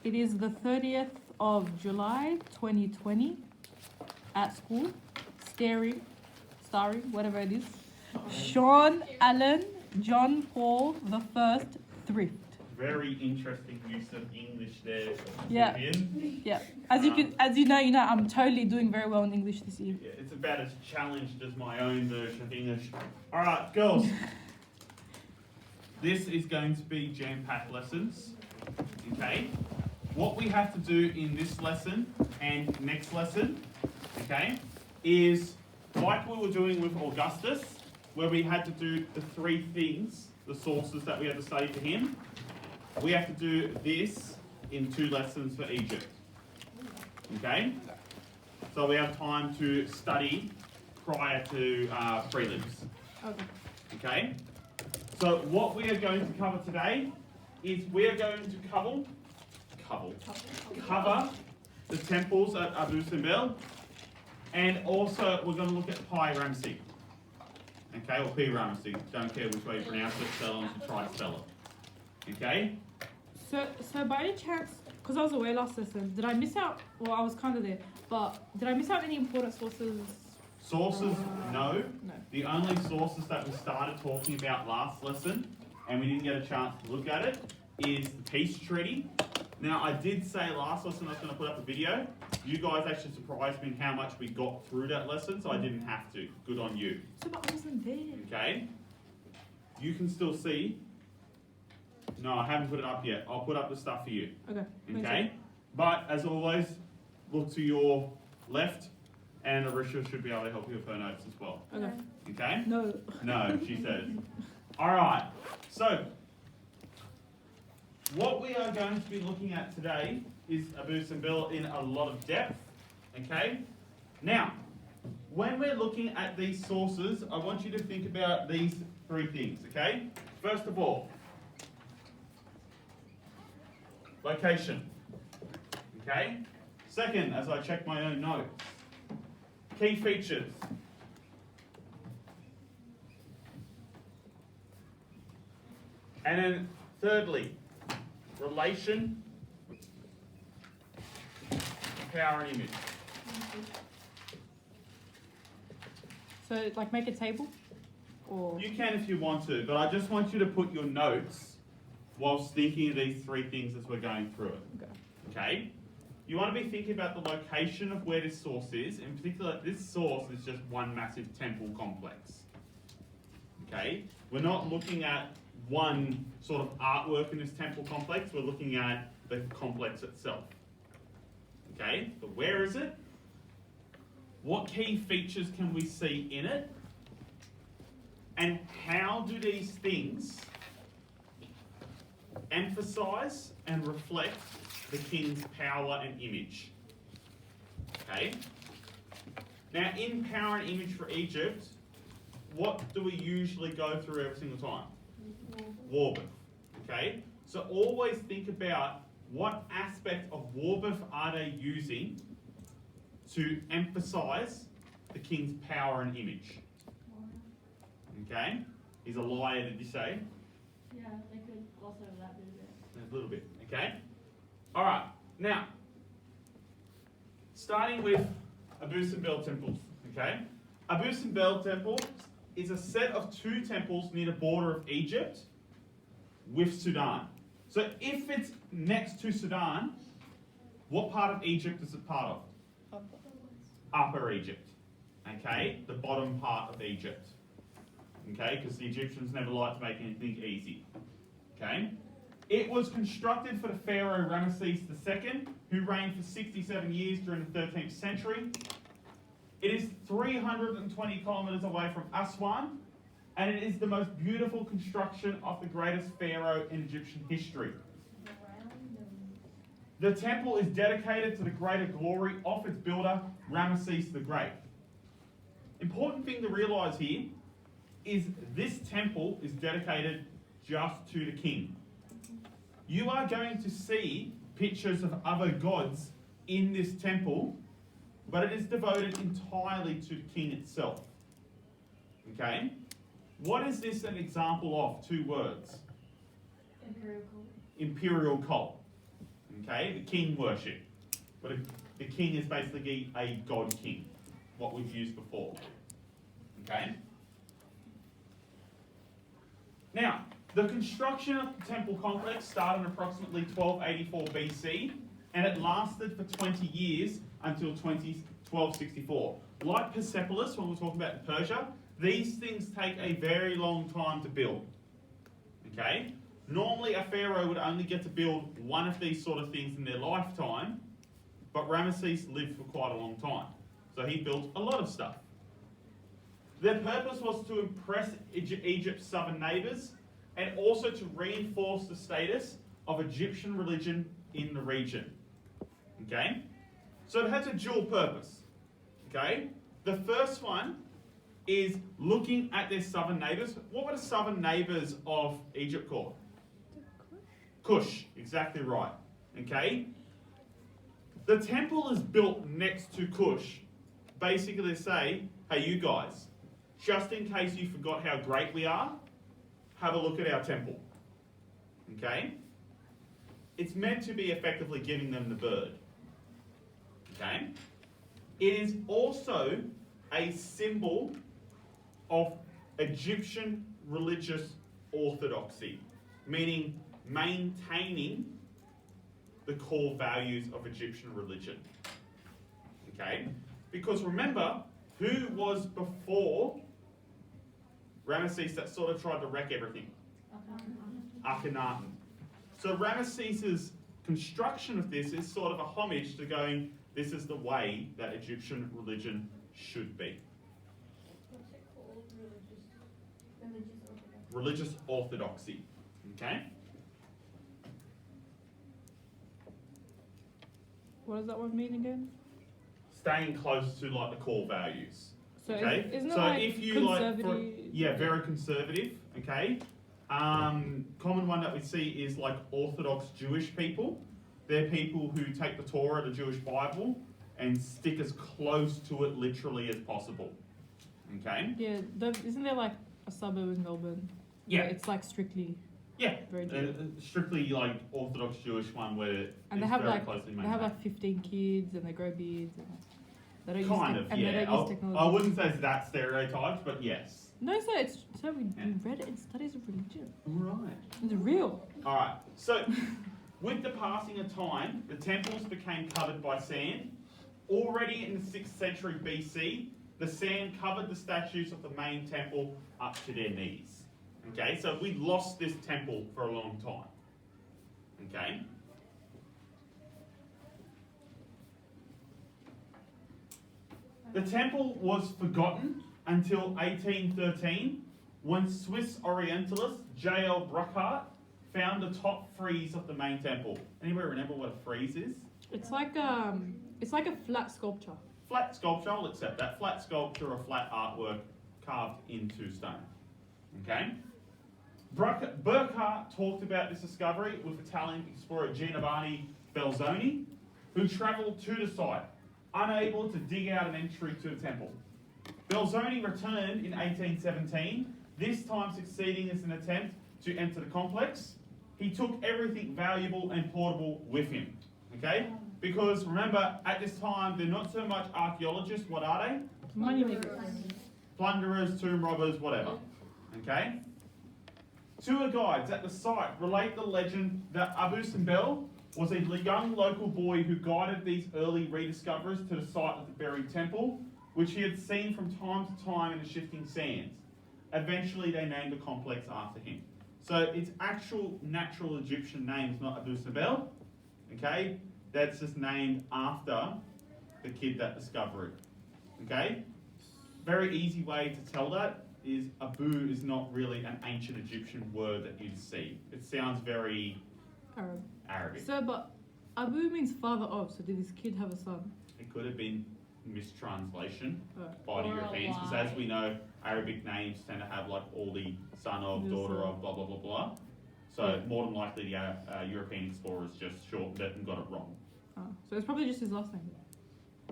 It is the 30th of July 2020 at school. Starring, whatever it is. Sean Allen, John Paul the First, Thrift. Very interesting use of English there. Yeah. Vivian. Yeah. As you know, I'm totally doing very well in English this year. Yeah, it's about as challenged as my own version of English. All right, girls. This is going to be jam-packed lessons. Okay. What we have to do in this lesson and next lesson, okay, is like we were doing with Augustus, where we had to do the three things, the sources that we had to study for him. We have to do this in 2 lessons for Egypt. Okay? So we have time to study prior to prelims. Okay. Okay? So what we are going to cover today is we are going to cover the temples at Abu Simbel, and also we're going to look at Pi Ramesses. Okay, or P Ramesses. Don't care which way you pronounce it, so long as you try to spell it. Okay? So by any chance, because I was away last lesson, did I miss out? Well, I was kind of there, but did I miss out any important sources? Sources, no. No. The only sources that we started talking about last lesson, and we didn't get a chance to look at it, is the peace treaty. Now, I did say last lesson I was going to put up a video. You guys actually surprised me in how much we got through that lesson, so I didn't have to. Good on you. So, but I wasn't there. Okay? You can still see. No, I haven't put it up yet. I'll put up the stuff for you. Okay. Okay? But, as always, look to your left, and Arisha should be able to help you with her notes as well. Okay. Okay? No. No, she says. Alright, so what we are going to be looking at today is Abu Simbel in a lot of depth. Okay? Now, when we're looking at these sources, I want you to think about these 3 things, okay? First of all, location. Okay? Second, as I check my own notes, key features. And then thirdly, relation, power and image. So, like, make a table? Or... You can if you want to, but I just want you to put your notes whilst thinking of these 3 things as we're going through it. Okay. Okay? You want to be thinking about the location of where this source is. In particular, this source is just one massive temple complex. Okay? We're not looking at one sort of artwork in this temple complex. We're looking at the complex itself. Okay? But where is it? What key features can we see in it? And how do these things emphasize and reflect the king's power and image? Okay? Now, in power and image for Egypt, what do we usually go through every single time? Warburg. Okay? So always think about what aspect of Warburg are they using to emphasize the king's power and image. Okay? He's a liar, did you say? Yeah, they could also have that bit of it. A little bit, okay? Alright, now, starting with Abu Simbel temples, okay? Abu Simbel temple is a set of 2 temples near the border of Egypt with Sudan. So if it's next to Sudan, what part of Egypt is it part of? Upper Egypt, okay? The bottom part of Egypt, okay? Because the Egyptians never like to make anything easy, okay? It was constructed for the pharaoh Rameses II, who reigned for 67 years during the 13th century. It is 320 kilometers away from Aswan, and it is the most beautiful construction of the greatest pharaoh in Egyptian history. The temple is dedicated to the greater glory of its builder, Rameses the Great. Important thing to realise here is this temple is dedicated just to the king. You are going to see pictures of other gods in this temple, but it is devoted entirely to the king itself. Okay? What is this an example of? 2 words. Empirical. Imperial cult. Okay, the king worship. But the king is basically a god king, what we've used before. Okay? Now, the construction of the temple complex started in approximately 1284 BC, and it lasted for 20 years until 1264. Like Persepolis, when we're talking about Persia, these things take a very long time to build. Okay? Normally, a pharaoh would only get to build one of these sort of things in their lifetime, but Rameses lived for quite a long time. So he built a lot of stuff. Their purpose was to impress Egypt's southern neighbours and also to reinforce the status of Egyptian religion in the region. Okay? So it has a dual purpose. Okay? The first one is looking at their southern neighbours. What were the southern neighbours of Egypt called? Kush, exactly right. Okay? The temple is built next to Kush. Basically, they say, hey, you guys, just in case you forgot how great we are, have a look at our temple. Okay? It's meant to be effectively giving them the bird. Okay? It is also a symbol of Egyptian religious orthodoxy, meaning maintaining the core values of Egyptian religion. Okay? Because remember, who was before Rameses that sort of tried to wreck everything? Akhenaten. So Ramesses' construction of this is sort of a homage to going, this is the way that Egyptian religion should be. What's it called? Religious orthodoxy. Religious orthodoxy. Okay? What does that one mean again? Staying close to like the core values. So Okay? isn't it So like if you conservative? yeah, very conservative. Okay? Common one that we see is like Orthodox Jewish people. They're people who take the Torah, the Jewish Bible, and stick as close to it literally as possible. Okay? Yeah, isn't there like a suburb in Melbourne? Yeah. Where it's like strictly Yeah. very Jewish. Strictly like Orthodox Jewish one where And it's they have very like closely they have maintained. like 15 kids and they grow beards and they don't Kind use of, and yeah. they don't use technology. I wouldn't say it's that stereotyped, but yes. No, so it's so we read it in studies of religion. Right. It's real. Alright, so with the passing of time, the temples became covered by sand. Already in the 6th century BC, the sand covered the statues of the main temple up to their knees. Okay, so we lost this temple for a long time. Okay? The temple was forgotten until 1813 when Swiss Orientalist J.L. Bruckhardt found the top frieze of the main temple. Anybody remember what a frieze is? It's like a flat sculpture. Flat sculpture, I'll accept that. Flat sculpture or flat artwork carved into stone. Okay? Burckhardt talked about this discovery with Italian explorer Giovanni Belzoni, who travelled to the site, unable to dig out an entry to the temple. Belzoni returned in 1817, this time succeeding in an attempt to enter the complex. He took everything valuable and portable with him. Okay? Because remember, at this time, they're not so much archaeologists. What are they? Money makers. Plunderers, tomb robbers, whatever. Okay? Tour guides at the site relate the legend that Abu Simbel was a young local boy who guided these early rediscoverers to the site of the buried temple, which he had seen from time to time in the shifting sands. Eventually, they named the complex after him. So its actual natural Egyptian name is not Abu Simbel. Okay? That's just named after the kid that discovered it. Okay? Very easy way to tell that is Abu is not really an ancient Egyptian word that you'd see. It sounds very Arabic. So, but Abu means father of. So, did this kid have a son? It could have been mistranslation Right. by the Or a Europeans, because lie. as we know, Arabic names tend to have like all the son of, Yes, daughter sir. of, blah blah blah blah. So Yeah. more than likely the European explorers just shortened it and got it wrong. So it's probably just his last name.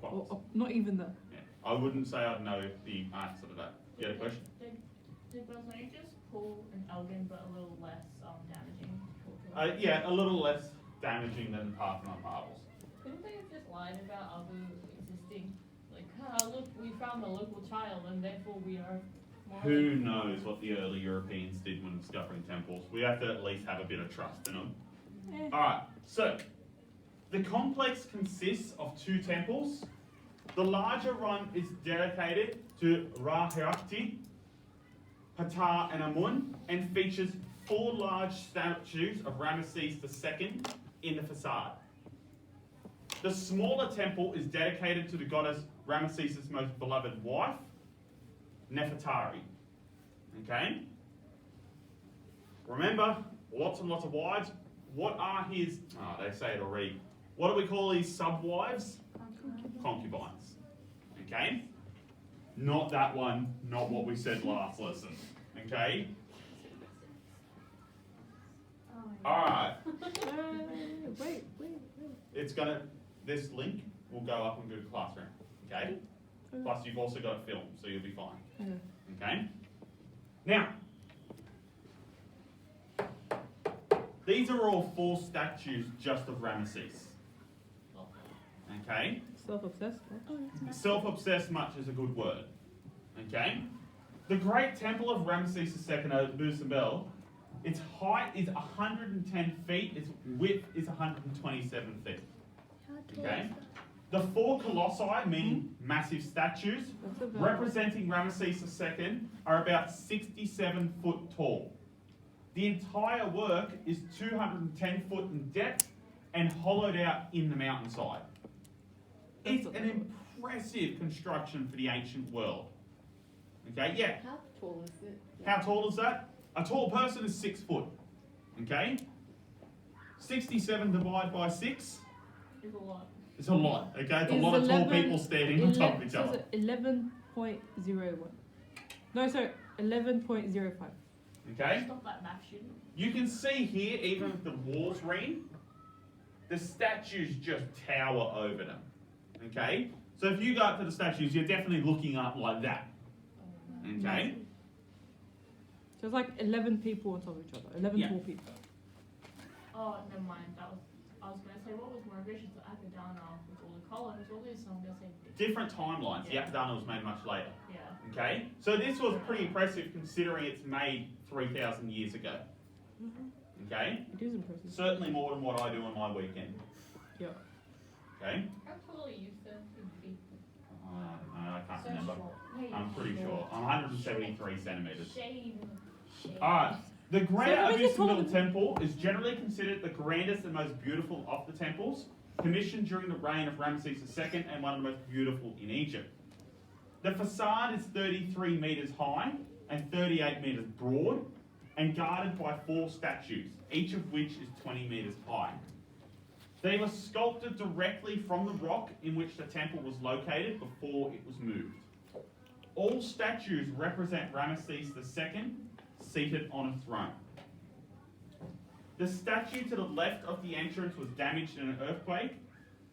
Well, Or not even that. yeah. I wouldn't say I'd know the answer to that. You had a question? Did Belzoni just pull an Elgin but a little less damaging? Yeah, a little less damaging the Parthenon marbles. Couldn't they have just lied about Abu existing? Like, look, we found a local child and therefore we are more. Who knows what the early Europeans did when discovering temples? We have to at least have a bit of trust in them. Alright, so the complex consists of 2 temples. The larger one is dedicated to Ra-Herakti, Hatar, and Amun, and features 4 large statues of Rameses II in the facade. The smaller temple is dedicated to the goddess Rameses' most beloved wife, Nefertari. Okay? Remember, lots and lots of wives. What are his, they say it already. What do we call these sub-wives? Concubines. Okay? Not that one, not what we said last lesson. Okay? Alright. Wait. It's gonna, this link will go up on Google Classroom. Okay? Plus you've also got a film, so you'll be fine. Okay? Now, these are all 4 statues just of Rameses. Okay? Self-obsessed. Self-obsessed much is a good word. Okay? The Great Temple of Rameses II at Abu Simbel, its height is 110 feet, its width is 127 feet. Okay? The 4 colossi, meaning massive statues, representing Rameses II, are about 67 foot tall. The entire work is 210 foot in depth and hollowed out in the mountainside. It's an impressive construction for the ancient world. Okay, yeah. How tall is it? How tall is that? A tall person is 6 foot. Okay? 67 divided by 6 It's a lot. is a lot. Okay, it's a lot of tall people standing on top of each other. 11.01. No, sorry, 11.05. Okay? Stop that math shit. You can see here, even with the walls ring, the statues just tower over them. Okay? So if you go up to the statues, you're definitely looking up like that. Okay? So it's like 11 people on top of each other. 11 tall people. Oh, never mind. I was gonna say, what was more ambitious, the Akadana with all the columns? What was I'm gonna say? Different timelines. Yeah. The Akadana was made much later. Yeah. Okay? So this was pretty impressive considering it's made 3,000 years ago. Okay? It is impressive. Certainly more than what I do on my weekend. Yeah. Okay? How tall are you, sir? I can't So remember. short. I'm pretty sure. I'm 173 centimetres. Shame. Alright. The Great So Abu Rameses Simbel told- Temple is generally considered the grandest and most beautiful of the temples, commissioned during the reign of Rameses II and one of the most beautiful in Egypt. The facade is 33 metres high and 38 metres broad, and guarded by 4 statues, each of which is 20 metres high. They were sculpted directly from the rock in which the temple was located before it was moved. All statues represent Rameses II seated on a throne. The statue to the left of the entrance was damaged in an earthquake,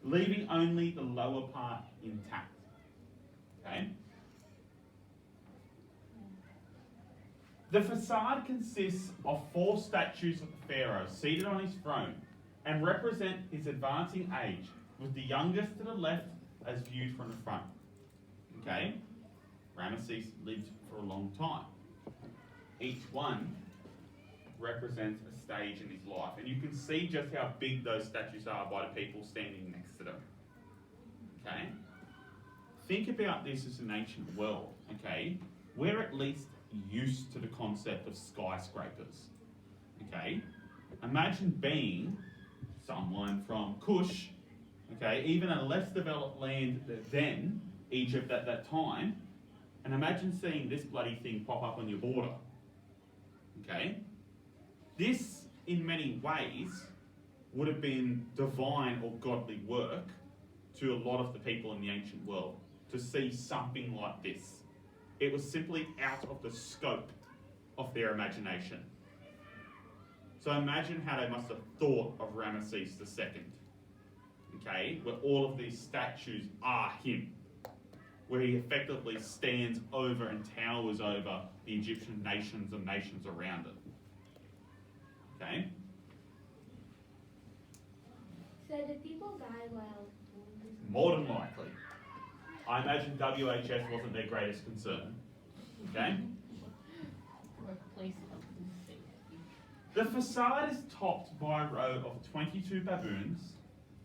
leaving only the lower part intact. Okay? The facade consists of 4 statues of the pharaoh seated on his throne and represent his advancing age, with the youngest to the left as viewed from the front. Okay? Rameses lived for a long time. Each one represents a stage in his life, and you can see just how big those statues are by the people standing next to them. Okay? Think about this as an ancient world, okay? We're at least used to the concept of skyscrapers. Okay? Imagine being someone from Kush, okay, even a less developed land than Egypt at that time, and imagine seeing this bloody thing pop up on your border. Okay? This, in many ways, would have been divine or godly work to a lot of the people in the ancient world to see something like this. It was simply out of the scope of their imagination. So imagine how they must have thought of Rameses II, okay, where all of these statues are him, where he effectively stands over and towers over the Egyptian nations and nations around it. Okay? So did people die while? More than likely. I imagine WHS wasn't their greatest concern. Okay? Workplace health and safety. The facade is topped by a row of 22 baboons,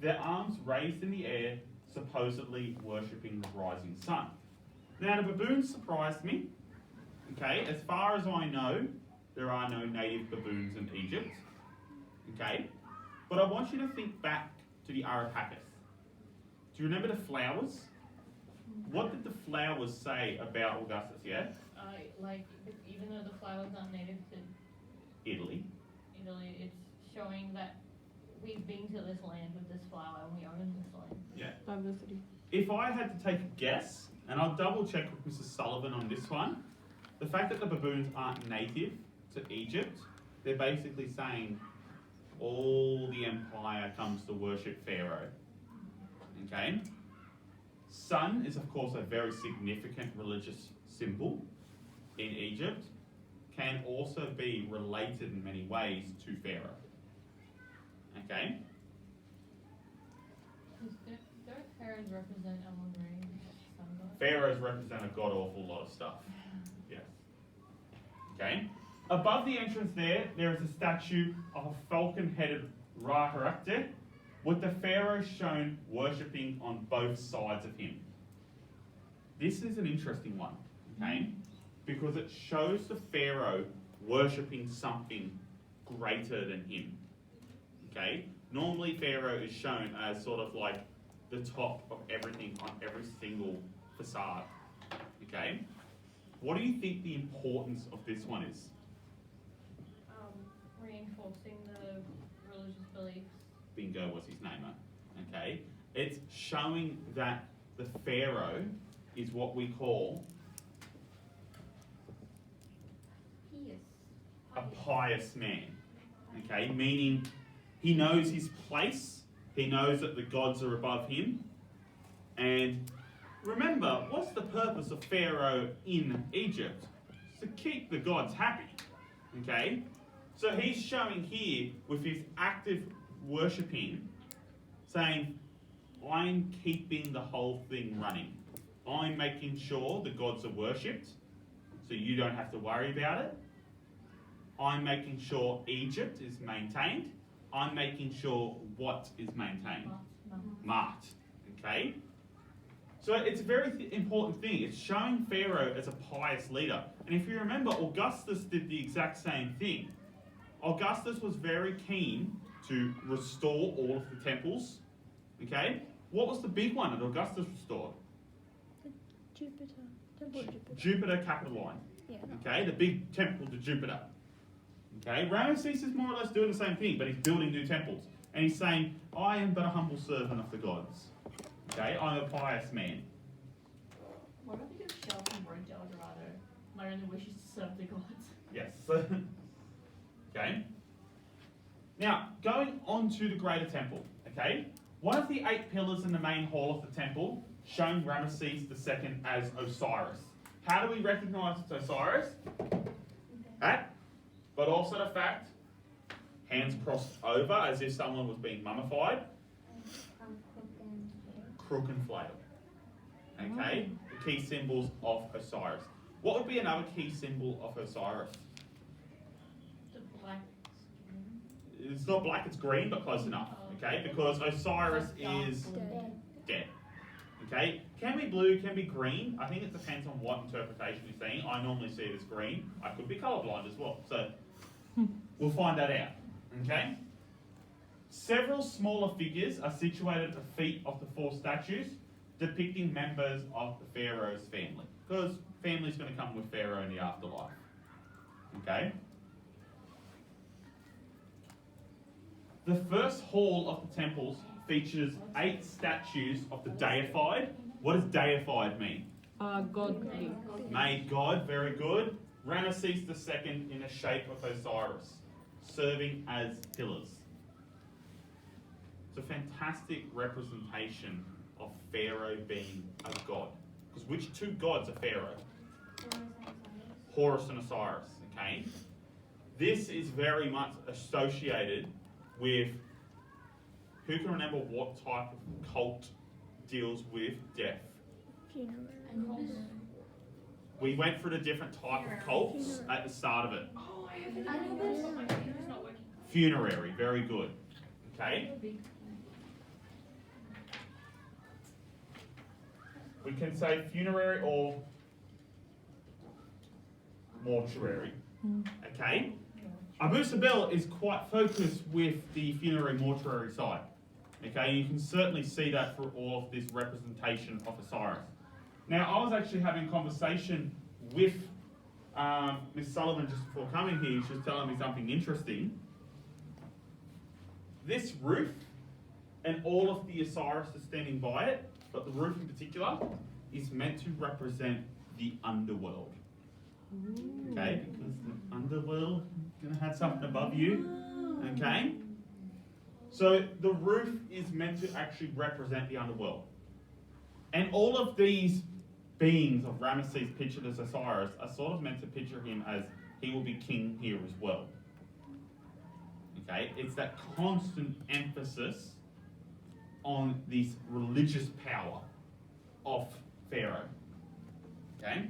their arms raised in the air, supposedly worshipping the rising sun. Now, the baboons surprised me. Okay, as far as I know, there are no native baboons in Egypt. Okay, but I want you to think back to the Arapakis. Do you remember the flowers? What did the flowers say about Augustus, yeah? Like, even though the flower is not native to Italy. Italy, it's showing that we've been to this land with this flower and we own this land. Yeah. Diversity. If I had to take a guess, and I'll double check with Mrs. Sullivan on this one, the fact that the baboons aren't native to Egypt, they're basically saying all the empire comes to worship Pharaoh. Okay? Sun is, of course, a very significant religious symbol in Egypt, can also be related in many ways to Pharaoh. Okay? Don't pharaohs represent Elon Ray, sun god? Pharaohs represent a god awful lot of stuff. Yes. Okay? Above the entrance there is a statue of a falcon-headed Ra-Harakte, with the pharaoh shown worshipping on both sides of him. This is an interesting one, okay? Because it shows the pharaoh worshipping something greater than him. Okay? Normally pharaoh is shown as sort of like the top of everything on every single facade. Okay? What do you think the importance of this one is? Reinforcing the religious beliefs. Bingo was his name, okay? It's showing that the pharaoh is what we call a pious man, okay? Meaning he knows his place, he knows that the gods are above him, and remember, what's the purpose of Pharaoh in Egypt? It's to keep the gods happy, okay? So he's showing here with his active worshipping, saying, I'm keeping the whole thing running. I'm making sure the gods are worshipped, so you don't have to worry about it. I'm making sure Egypt is maintained. I'm making sure what is maintained? Mart. Okay? So it's a very important thing. It's showing Pharaoh as a pious leader. And if you remember, Augustus did the exact same thing. Augustus was very keen to restore all of the temples. Okay? What was the big one that Augustus restored? Jupiter. Temple of Jupiter. Jupiter capitoline. Yeah. Okay? The big temple to Jupiter. Okay? Rameses is more or less doing the same thing, but he's building new temples. And he's saying, I am but a humble servant of the gods. Okay? I'm a pious man. What if we do shelf and burnt El Dorado? My only wish is to serve the gods. Yes. Okay? Now, going on to the greater temple. Okay? One of the 8 pillars in the main hall of the temple, showing Rameses II as Osiris. How do we recognize it's Osiris? That, but also the fact, hands crossed over as if someone was being mummified. Crook and flail. Okay? The key symbols of Osiris. What would be another key symbol of Osiris? The black skin. It's not black, it's green, but close enough. Okay? Because Osiris is dead. Okay? Can be blue, can be green. I think it depends on what interpretation you're seeing. I normally see it as green. I could be colourblind as well. So we'll find that out. Okay? Several smaller figures are situated at the feet of the 4 statues, depicting members of the pharaoh's family. Because family's going to come with Pharaoh in the afterlife. Okay? The first hall of the temples features 8 statues of the deified. What does deified mean? God. Made God, very good. Rameses II in the shape of Osiris, serving as pillars. It's a fantastic representation of Pharaoh being a god. Because which 2 gods are Pharaoh? Horus and Osiris, okay? This is very much associated with Who can remember what type of cult deals with death? Funeral. We went through the different type of cults at the start of it. Oh, I have Anubis. My computer's not working. Funerary, very good. Okay? We can say funerary or mortuary. Okay? Abu Simbel is quite focused with the funerary mortuary side. Okay, you can certainly see that through all of this representation of Osiris. Now, I was actually having a conversation with Miss Sullivan just before coming here. She was telling me something interesting. This roof and all of the Osiris is standing by it, but the roof in particular is meant to represent the underworld. Okay, because the underworld is going to have something above you. Okay? So the roof is meant to actually represent the underworld. And all of these beings of Rameses pictured as Osiris are sort of meant to picture him as he will be king here as well. Okay? It's that constant emphasis on this religious power of Pharaoh. Okay?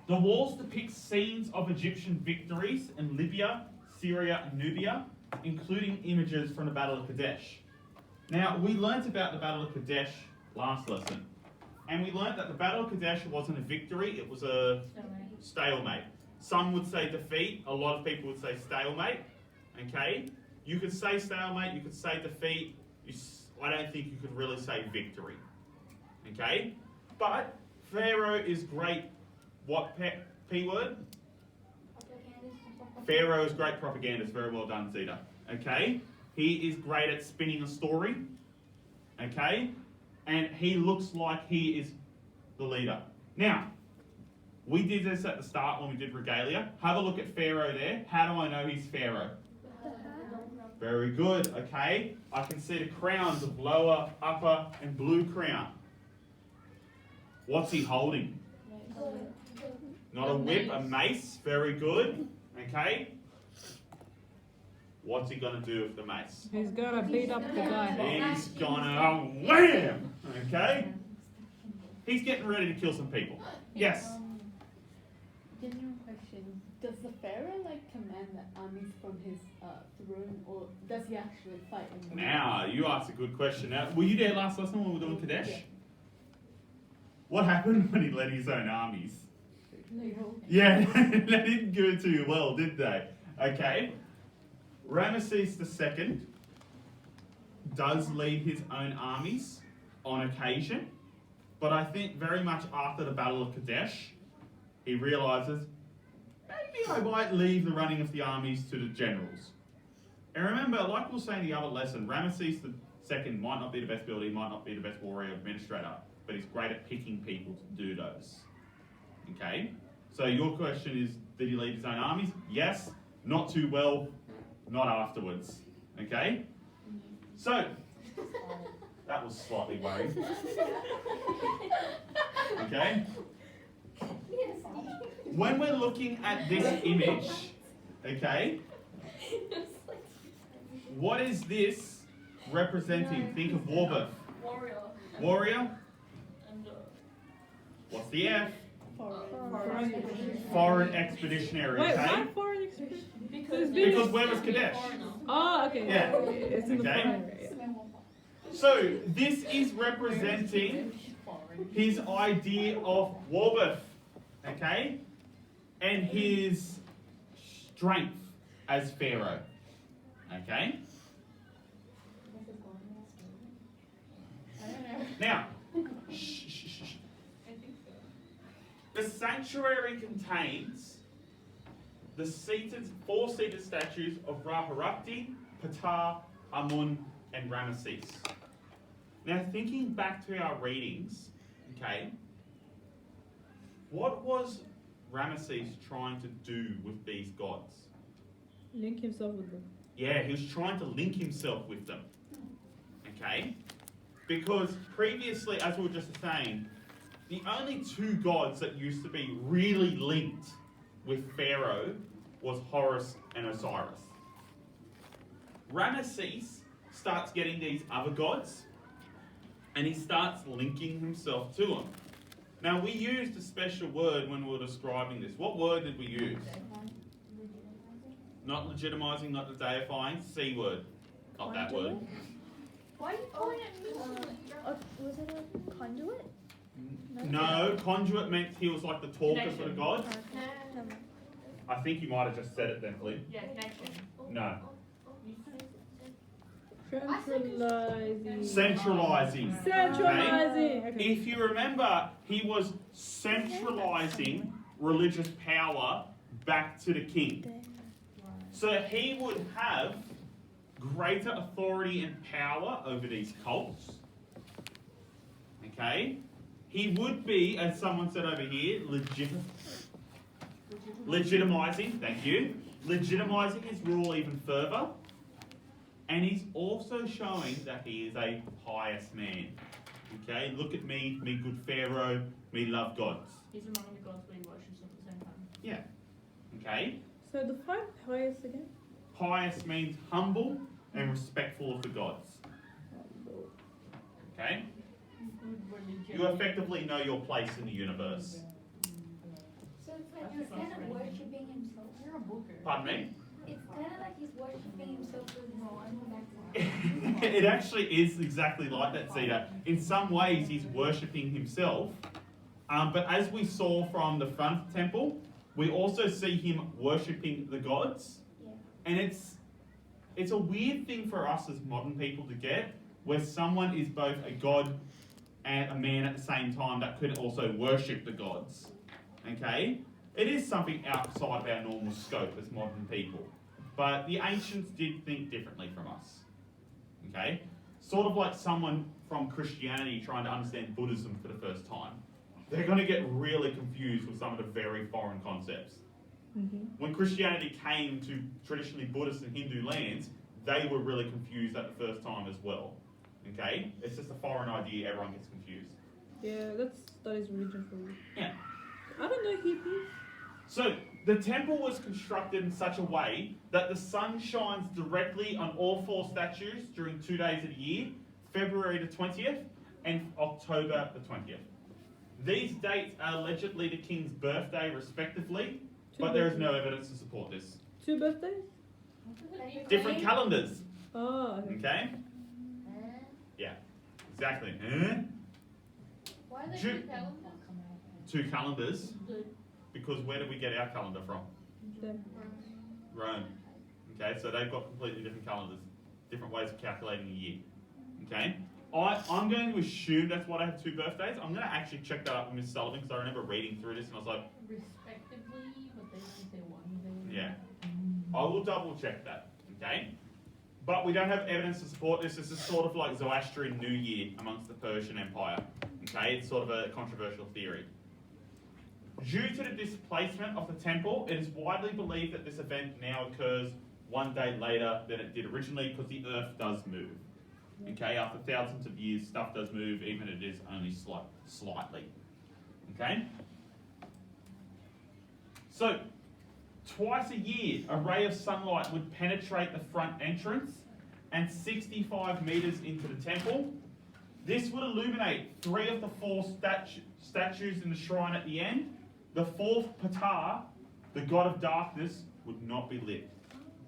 The walls depict scenes of Egyptian victories in Libya, Syria, and Nubia, including images from the Battle of Kadesh. Now, we learnt about the Battle of Kadesh last lesson, and we learnt that the Battle of Kadesh wasn't a victory, it was a stalemate. Some would say defeat, a lot of people would say stalemate. Okay? You could say stalemate, you could say defeat, I don't think you could really say victory. Okay? But Pharaoh is great. What P word? Pharaoh is great propagandist. Very well done, Zeta. Okay? He is great at spinning a story. Okay? And he looks like he is the leader. Now, we did this at the start when we did regalia. Have a look at Pharaoh there. How do I know he's Pharaoh? Very good. Okay? I can see the crowns of lower, upper, and blue crown. What's he holding? Not a whip, a mace. Very good. Okay? What's he going to do with the mace? He's gonna beat up the guy. He's gonna wham! Okay? He's getting ready to kill some people. Yes? Genuine question. Does the pharaoh command the armies from his throne, or does he actually fight? Now, you asked a good question. Now, were you there last lesson when we were doing Kadesh? Yeah. What happened when he led his own armies? No. Yeah, they didn't go too well, did they? Okay. Rameses II does lead his own armies on occasion, but I think very much after the Battle of Kadesh, he realizes, maybe I might leave the running of the armies to the generals. And remember, like we were saying in the other lesson, Rameses II might not be the best builder, he might not be the best warrior administrator, but he's great at picking people to do those. Okay? So your question is, did he lead his own armies? Yes. Not too well, not afterwards. Okay? So, that was slightly worrying. Okay? When we're looking at this image, okay, what is this representing? Think of Warburg. Warrior. Warrior? And What's the F? foreign. Foreign expeditionary, Wait, okay? why foreign expedition? Because where was Kadesh? Oh, okay. Yeah. It's in the Okay. foreign area. So, this is representing his idea of Warburg, okay? And his strength as Pharaoh, okay? Now, the sanctuary contains the four-seated statues of Ra-Harakti, Ptah, Amun, and Ramesses. Now, thinking back to our readings, okay, what was Rameses trying to do with these gods? Link himself with them. Yeah, he was trying to link himself with them. Okay? Because previously, as we were just saying, the only two gods that used to be really linked with Pharaoh was Horus and Osiris. Rameses starts getting these other gods and he starts linking himself to them. Now, we used a special word when we were describing this. What word did we use? Not legitimizing, not the deifying. C word. Not that word. Why are you calling it Was it a conduit? No, conduit meant he was like the talker for the gods. Never mind. I think you might have just said it then, Flynn. Yeah, connection. No. Centralizing. Centralizing. Centralizing. Okay. If you remember, he was centralizing religious power back to the king. So he would have greater authority and power over these cults. Okay? He would be, as someone said over here, legitimizing, thank you, legitimizing his rule even further. And he's also showing that he is a pious man. Okay? Look at me good Pharaoh, me love gods. He's among the gods, but he worships at the same time. Yeah. Okay? So define pious again. Pious means humble and respectful of the gods. Okay? Good religion. You effectively know your place in the universe. So it's like he's kind of worshipping himself. You're a booker. Pardon me? It's kind of like he's worshipping himself with his own back. It actually is exactly like that, Cedar. In some ways, he's worshipping himself. But as we saw from the front of the temple, we also see him worshipping the gods. Yeah. And it's a weird thing for us as modern people to get, where someone is both a god and a man at the same time that could also worship the gods. Okay? It is something outside of our normal scope as modern people. But the ancients did think differently from us. Okay? Sort of like someone from Christianity trying to understand Buddhism for the first time. They're going to get really confused with some of the very foreign concepts. Mm-hmm. When Christianity came to traditionally Buddhist and Hindu lands, they were really confused at the first time as well. Okay? It's just a foreign idea, everyone gets confused. Yeah, that is religion for you. Yeah. I don't know hippie. So, the temple was constructed in such a way that the sun shines directly on all four statues during 2 days of the year, February the 20th and October the 20th. These dates are allegedly the king's birthday respectively, but there is no evidence to support this. 2 birthdays? Different calendars, Oh, okay. okay? Yeah, exactly. Huh? Why are they Ju- two calendars? 2 calendars, because where did we get our calendar from? Them. Rome. Okay, so they've got completely different calendars, different ways of calculating a year. Okay? I'm going to assume that's why they have 2 birthdays. I'm going to actually check that up with Miss Sullivan because I remember reading through this and I was like, Respectively, but they can say one day. yeah. I will double check that. Okay? But we don't have evidence to support this. This is sort of like Zoroastrian New Year amongst the Persian Empire. Okay? It's sort of a controversial theory. Due to the displacement of the temple, it is widely believed that this event now occurs 1 day later than it did originally because the earth does move. Okay, after thousands of years, stuff does move, even if it is only slightly. Okay? So, twice a year, a ray of sunlight would penetrate the front entrance and 65 meters into the temple. This would illuminate 3 of the 4 statues in the shrine at the end. The 4th Ptah, the god of darkness, would not be lit.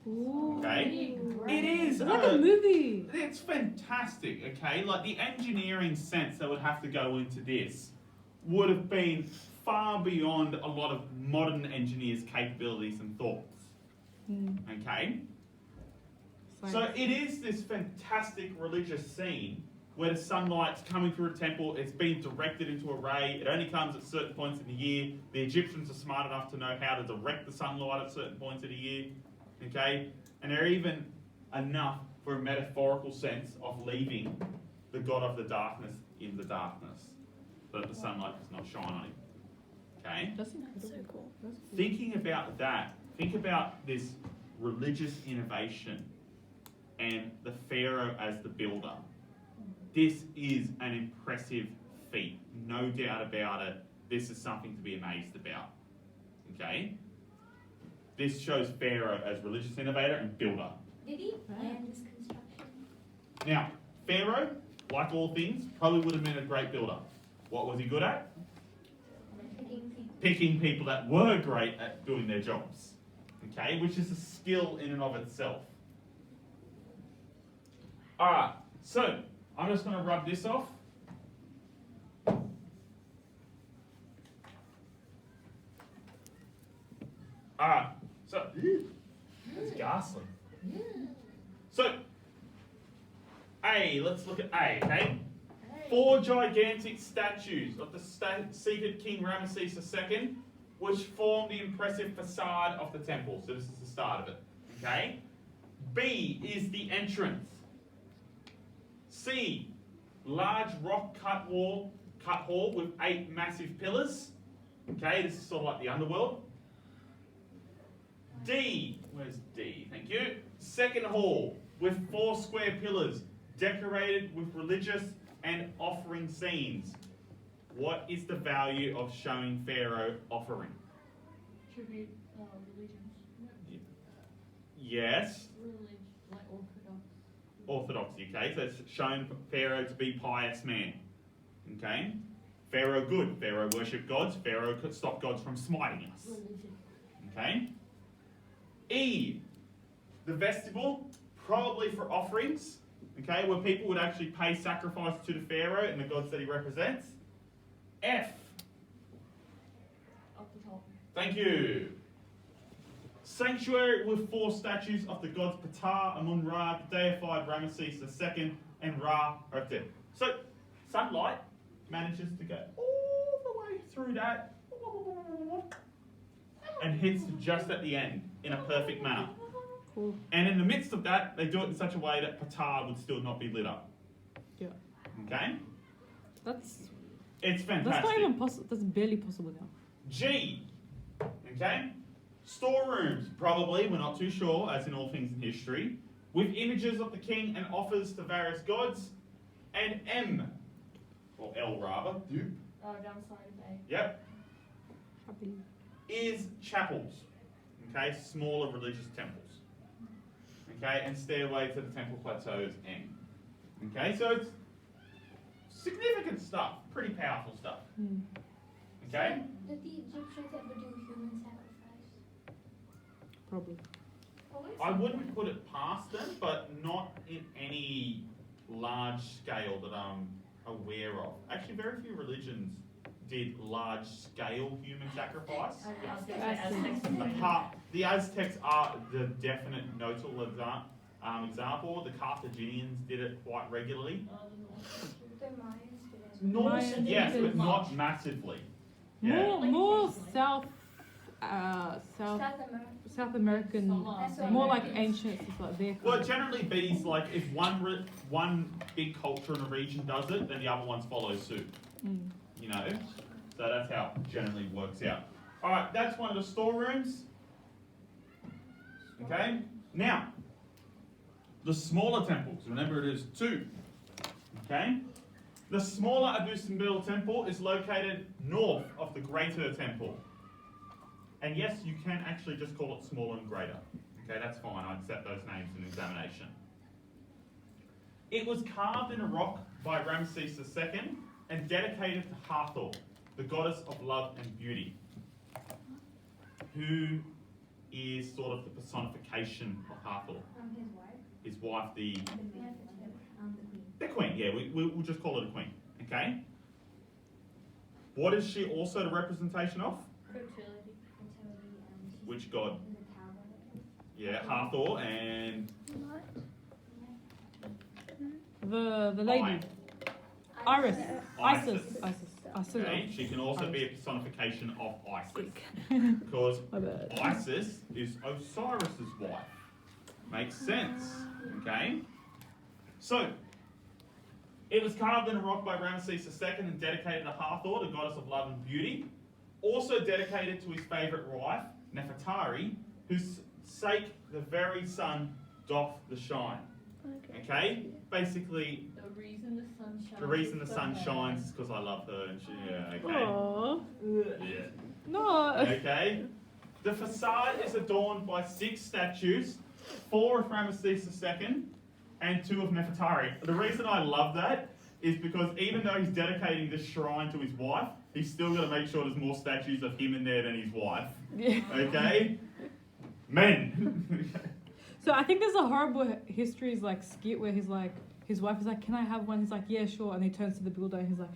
Ooh. Okay? It is It's like a movie. It's fantastic, okay? Like the engineering sense that would have to go into this would have been far beyond a lot of modern engineers' capabilities and thoughts. Okay? So it is this fantastic religious scene where the sunlight's coming through a temple, it's being directed into a ray, it only comes at certain points in the year. The Egyptians are smart enough to know how to direct the sunlight at certain points of the year. Okay? And they're even enough for a metaphorical sense of leaving the god of the darkness in the darkness, so that the sunlight does not shine on him. Okay? That's so cool. Thinking about that, think about this religious innovation and the pharaoh as the builder. This is an impressive feat, no doubt about it. This is something to be amazed about. Okay? This shows Pharaoh as religious innovator and builder. Did he plan this construction? Now, Pharaoh, like all things, probably would have been a great builder. What was he good at? Picking people. Picking people that were great at doing their jobs. Okay, which is a skill in and of itself. Alright, so I'm just going to rub this off. Alright, so that's ghastly. So A, let's look at A, okay? 4 gigantic statues of the seated King Rameses II, which form the impressive facade of the temple. So this is the start of it, okay? B is the entrance. C, large rock cut hall with 8 massive pillars. Okay, this is sort of like the underworld. D, where's D? Thank you. Second hall with 4 square pillars decorated with religious and offering scenes. What is the value of showing Pharaoh offering? Tribute, religions. Yes. Religion, like Orthodox. Orthodoxy, okay? So it's showing Pharaoh to be pious man. Okay? Pharaoh good. Pharaoh worship gods. Pharaoh could stop gods from smiting us. Religion. Okay? E, the vestibule, probably for offerings. Okay, where people would actually pay sacrifice to the Pharaoh and the gods that he represents. F, Up the top. thank you. Sanctuary with 4 statues of the gods Ptah, Amun-Ra, the deified Rameses II, and Ra Hotep. So, sunlight manages to go all the way through that and hits just at the end in a perfect manner. Cool. And in the midst of that, they do it in such a way that Ptah would still not be lit up. Yeah. Okay? That's It's fantastic. that's not even possible. That's barely possible now. G. Okay? Storerooms, probably, we're not too sure, as in all things in history, with images of the king and offers to various gods. And M, or L rather, Downside of A. yep, Happy. is chapels. Okay? Smaller religious temples. Okay? And stairway to the temple plateau is M. Okay? So it's significant stuff. Pretty powerful stuff. Mm. Okay? Did the Egyptians ever do human sacrifice? Probably. I wouldn't put it past them, but not in any large scale that I'm aware of. Actually, very few religions did large scale human sacrifice. I was going to say Aztecs. The Aztecs are the definite notable example. The Carthaginians did it quite regularly. The Mayans did it. Norse, Mayans yes, did but it not massively. Yeah. More South South America. South American, That's what more I like meant. ancient stuff like their Well, it generally bees like if one big culture in a region does it, then the other ones follow suit. Mm. You know, so that's how it generally works out. All right, that's one of the storerooms. Okay, now the smaller temples. Remember, it is 2. Okay, the smaller Abu Simbel temple is located north of the greater temple. And yes, you can actually just call it smaller and greater. Okay, that's fine. I accept those names in examination. It was carved in a rock by Rameses II and dedicated to Hathor, the goddess of love and beauty, who is sort of the personification of Hathor. His wife. His wife, the The man. The queen. the queen. Yeah, we'll just call it a queen. Okay. What is she also the representation of? Fertility. She's Which god? in the tower. Yeah, Hathor and What? the lady. Iris. Isis. Isis. Okay. She can also be a personification of Isis, Sick. because My bad. Isis is Osiris's wife. Makes sense. Okay. So, it was carved in a rock by Rameses II and dedicated to Hathor, the goddess of love and beauty. Also dedicated to his favourite wife, Nefertari, whose sake the very sun doth the shine. Okay? Basically, The reason the sun shines. the reason the is sun for her. shines is because I love her and she, yeah, okay. Aww. Yeah. No. Okay? The facade is adorned by 6 statues 4 of Rameses II, and 2 of Nefertari. The reason I love that is because even though he's dedicating this shrine to his wife, he's still got to make sure there's more statues of him in there than his wife. Yeah. Okay? Men! So I think there's a horrible histories like skit where he's like, his wife is like, "Can I have one?" He's like, "Yeah, sure." And he turns to the builder and he's like,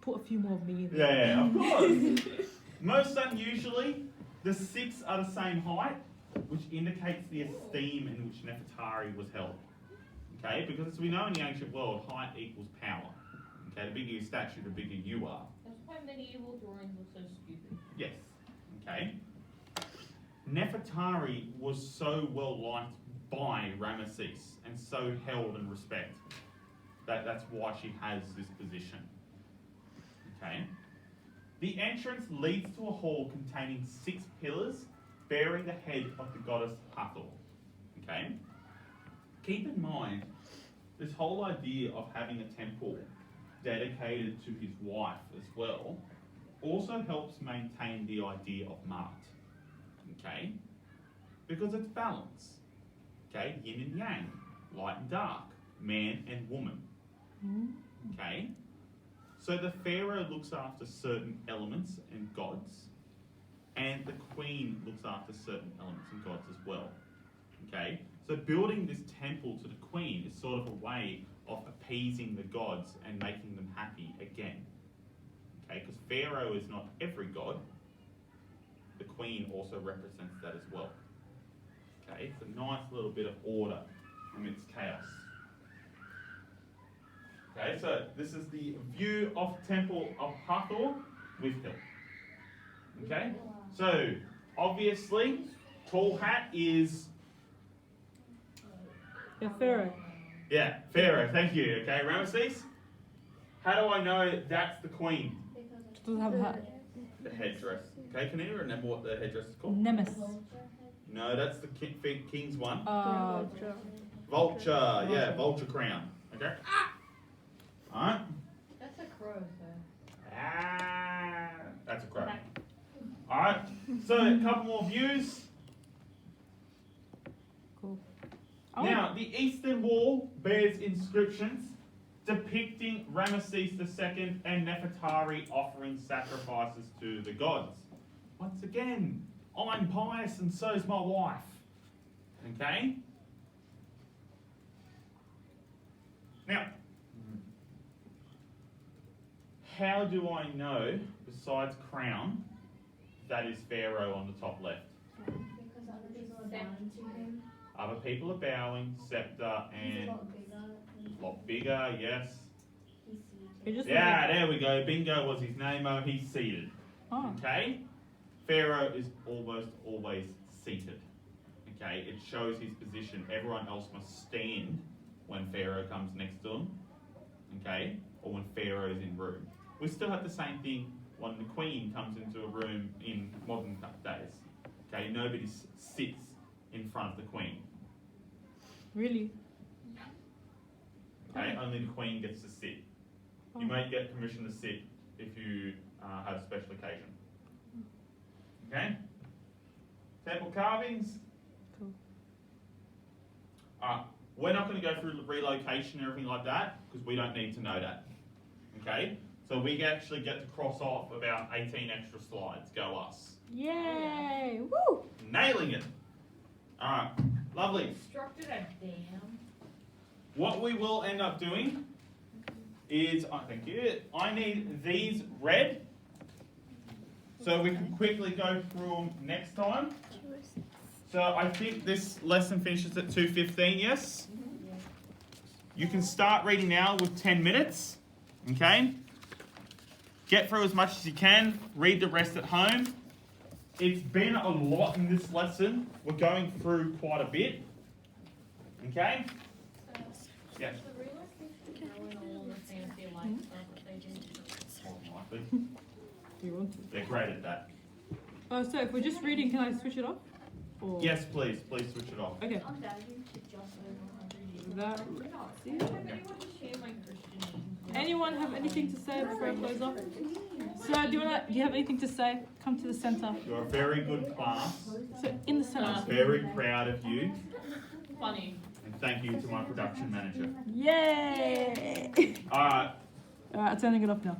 "Put a few more of me in there." Yeah, of course. Most unusually, the 6 are the same height, which indicates the esteem in which Nefertari was held. Okay, because as we know in the ancient world, height equals power. Okay, the bigger your statue, the bigger you are. That's why medieval drawings look so stupid. Yes. Okay. Nefertari was so well liked by Rameses and so held in respect that's why she has this position. Okay. The entrance leads to a hall containing 6 pillars bearing the head of the goddess Hathor. Okay. Keep in mind, this whole idea of having a temple dedicated to his wife as well also helps maintain the idea of Ma'at. Okay? Because it's balance. Okay? Yin and yang, light and dark, man and woman. Okay? So the pharaoh looks after certain elements and gods, and the queen looks after certain elements and gods as well. Okay? So building this temple to the queen is sort of a way of appeasing the gods and making them happy again. Okay? Because pharaoh is not every god. The queen also represents that as well. Okay? It's a nice little bit of order amidst chaos. Okay, so this is the view of Temple of Hathor with hill. Okay? So, obviously, tall hat is... Yeah, Pharaoh. Yeah, Pharaoh, thank you. Okay, Rameses? How do I know that's the queen? She doesn't have a hat. The headdress. Okay, can anyone remember what the headdress is called? Nemesis. No, that's the king's one. Vulture. Yeah, vulture crown. Okay? Alright? That's a crow, so. That's a crow. Alright, so a couple more views. Cool. Now, the eastern wall bears inscriptions depicting Rameses II and Nefertari offering sacrifices to the gods. Once again, I'm pious and so's my wife. Okay? Now, how do I know, besides crown, that is Pharaoh on the top left? Because other people are bowing to him. Other people are bowing, scepter, He's and a lot bigger. a lot bigger, yes. He's He just Yeah, there we go. Bingo was his name. Oh, he's seated. Oh. Okay? Pharaoh is almost always seated. Okay? It shows his position. Everyone else must stand when Pharaoh comes next to him. Okay? Or when Pharaoh is in room. We still have the same thing when the Queen comes into a room in modern days. Okay? Nobody sits in front of the Queen. Really? Okay? Only the Queen gets to sit. Oh. You may get permission to sit if you have a special occasion. Okay? Temple carvings. Cool. We're not going to go through the relocation and everything like that because we don't need to know that. Okay? So we actually get to cross off about 18 extra slides. Go us. Yay! Woo! Nailing it. Alright. Lovely. Constructed a dam. What we will end up doing is, thank you, I need these red so we can quickly go through them next time. So I think this lesson finishes at 2:15, yes? You can start reading now with 10 minutes, okay? Get through as much as you can, read the rest at home. It's been a lot in this lesson. We're going through quite a bit, okay? Yes. The relocation throwing all the fancy light stuff that they do. Likely. Do you want to? They're great at that. Oh, so if we're just reading, can I switch it off? Or... Yes, please. Please switch it off. Okay. I'm valued to just over 100 years. That- I don't have anyone to share my Christian names with. Anyone have anything to say before I close off? So do you have anything to say? Come to the center. You're a very good class. So in the center. I'm very proud of you. Funny. And thank you to my production manager. Yay! Alright. Alright, I'm turning it off now.